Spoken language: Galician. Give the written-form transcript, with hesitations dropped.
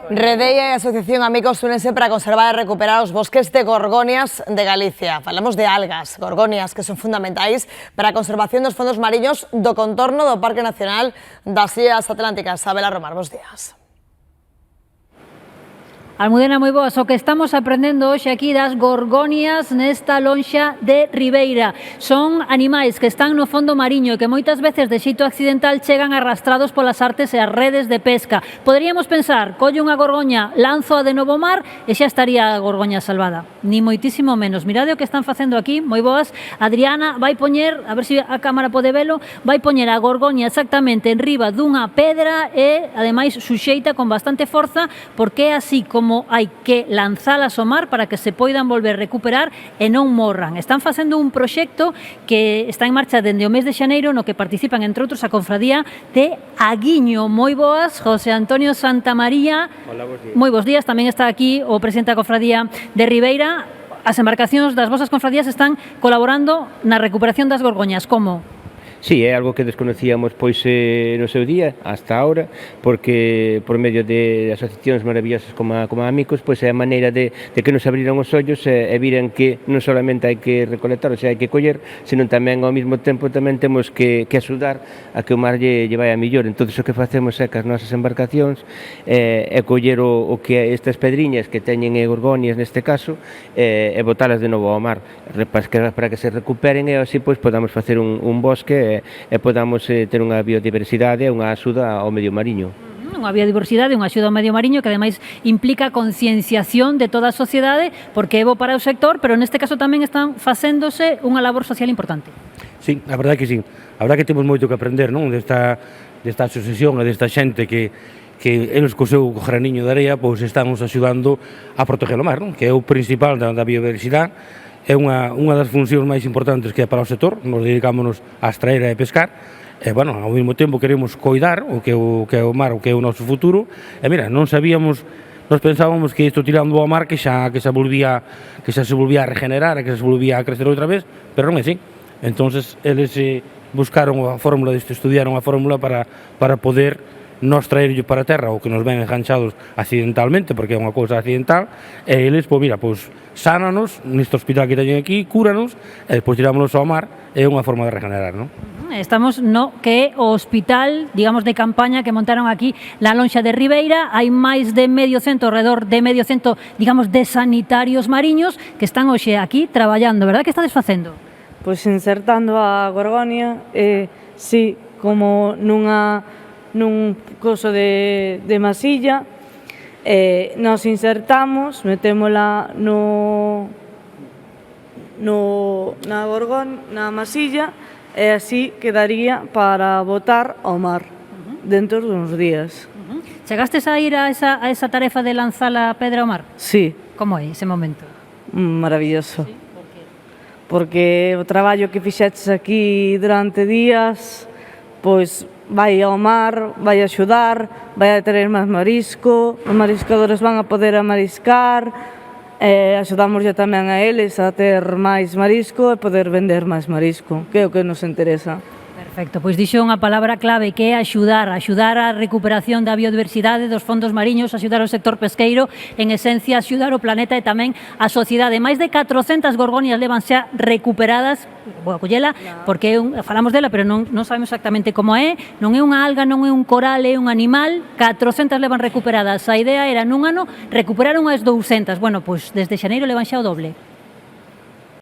Redeia e a Asociación Amigos únense para conservar e recuperar os bosques de gorgonias de Galicia. Falamos de algas, gorgonias, que son fundamentais para a conservación dos fondos mariños do contorno do Parque Nacional das Illas Atlánticas. Sabela Romar, bos días. Almudena, moi boas. O que estamos aprendendo hoxe aquí das gorgonias nesta lonxa de Ribeira. Son animais que están no fondo mariño e que moitas veces de xeito accidental chegan arrastrados polas artes e as redes de pesca. Poderíamos pensar, collo unha gorgoña, lanzo-a de novo ao mar e xa estaría a gorgoña salvada. Ni moitísimo menos. Mirade o que están facendo aquí, moi boas. Adriana vai poñer, a ver se a cámara pode velo, vai poñer a gorgoña exactamente en riba dunha pedra e, ademais, suxeita con bastante forza, porque é así como hai que lanzalas ao mar para que se poidan volver a recuperar e non morran. Están facendo un proxecto que está en marcha dende o mes de xaneiro no que participan, entre outros, a Confradía de Aguiño. Moi boas, José Antonio Santamaría. Hola, bos días. Moi bos días. Tamén está aquí o presidente da Confradía de Ribeira. As embarcacións das vosas confradías están colaborando na recuperación das gorgoñas. Como? Sí, é algo que desconocíamos pois no seu día, hasta ahora, porque por medio de asociacións maravillosas como Amigos, pois é a maneira de que nos abriran os ollos e viran que non solamente hai que recolectar, ou sea, hai que coller, senón tamén ao mesmo tempo tamén temos que axudar a que o mar lle vai a mellor. Entón, o que facemos é que as nosas embarcacións é coller o que estas pedriñas que teñen gorgonias neste caso e botalas de novo ao mar para que se recuperen e así pois podamos facer un bosque e podamos ter unha biodiversidade e unha axuda ao medio mariño. Unha biodiversidade, unha axuda ao medio mariño que ademais implica concienciación de toda a sociedade porque é bo para o sector, pero neste caso tamén están facéndose unha labor social importante. Sí, a verdade que sí. A verdade que temos moito que aprender, non? Desta asociación e desta xente que eles co seu graniño de area pois están nos axudando a proteger o mar, non? Que é o principal da biodiversidade. É unha das funcións máis importantes que é para o sector, nos dedicámonos a extraer e pescar, e, bueno, ao mesmo tempo queremos coidar o que é o mar, o que é o noso futuro, e, mira, non sabíamos, nos pensábamos que isto tirando ao mar que xa se volvía a regenerar, que xa se volvía a crecer outra vez, pero non é así. Entonces, eles buscaron a fórmula estudiaron a fórmula para poder nos traerlle para a terra o que nos ven enganchados accidentalmente, porque é unha cousa accidental, e eles, pois mira, pois sánanos neste hospital que teñen aquí, cúranos, e despois tirámonos ao mar, é unha forma de regenerar, non? Estamos no que é o hospital, digamos, de campaña que montaron aquí na lonxa de Ribeira. Hai máis de medio cento, alrededor de medio cento, digamos, de sanitarios mariños que están hoxe aquí traballando, verdad? Que estades facendo? Pois insertando a gorgonia, sí, como nun coso de masilla, nos insertamos, metémola na masilla e así quedaría para botar ao mar dentro duns días. Chegastes a ir a esa tarefa de lanzar a pedra ao mar? Sí. Como é ese momento? Maravilloso. Sí, por qué? Porque o traballo que fixeches aquí durante días, pois vai ao mar, vai axudar, vai a ter máis marisco, os mariscadores van a poder amariscar, axudamos tamén a eles a ter máis marisco e poder vender máis marisco, que é o que nos interesa. Perfecto, pois dixo unha palabra clave que é axudar a recuperación da biodiversidade dos fondos mariños, axudar o sector pesqueiro, en esencia axudar o planeta e tamén a sociedade. Máis de 400 gorgonias levan xa recuperadas, vou a collela, porque falamos dela, pero non sabemos exactamente como é, non é unha alga, non é un coral, é un animal, 400 levan recuperadas. A idea era nun ano recuperar unhas 200, bueno, pois desde xaneiro levan xa o doble.